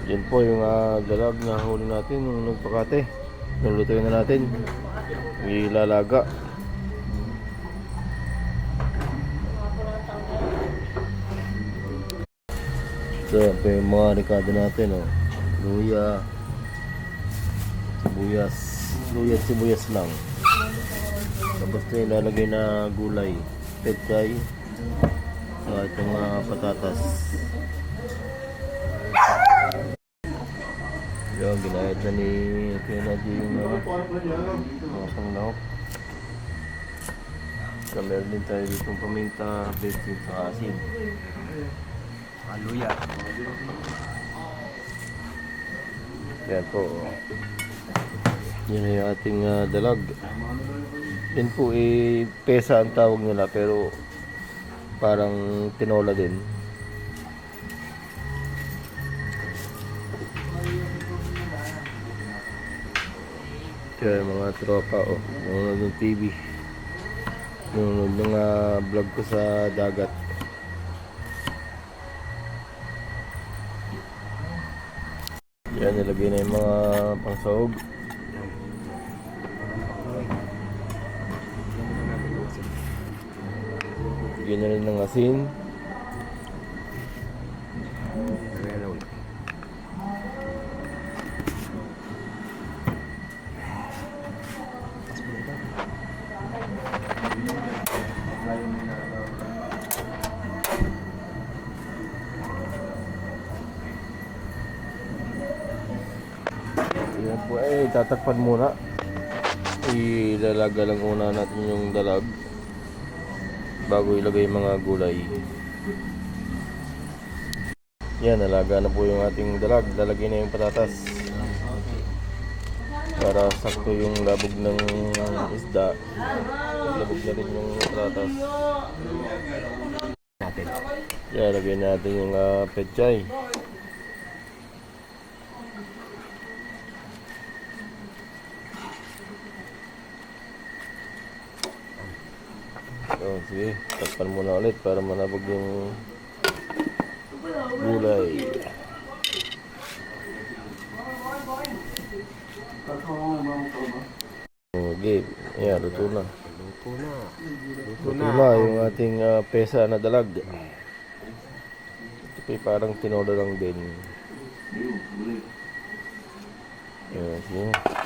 Yan po yung dalag na huli natin nung nagpakate. Nulutuin na natin. Ilalaga. So yan po yung mga ricado natin. Oh. Luya. Sibuyas. Luya at sibuyas lang. Tapos ito yung ilalagay na gulay. Pechay. At itong patatas. Yung ginayad na ni Kennedy yung mga panglahok. So meron din tayo dito yung paminta, bacon sa asin. Luya. Yan po. Yan na yung ating dalag. Yan po pesa ang tawag nila pero parang tinola din. Kaya mga tropa nanonood ng TV, nanonood ng vlog ko sa dagat. Yan, nilagay na yung mga pangsahog. Lagyan na rin ng asin. Yan po tatakpan muna. Ilalaga lang muna natin yung dalag bago ilagay yung mga gulay. Yan, nalaga na po yung ating dalag. Lalagay na yung patatas para sakto yung labog ng isda. Labog na rin yung patatas Natin. yan, lagyan natin yung pechay. So, sige, takpan muna ulit para manabog yung gulay. Okay, ayan, luto na. Luto na yung ating pesa na dalag. Ito parang tinola lang din. Ayan, sige.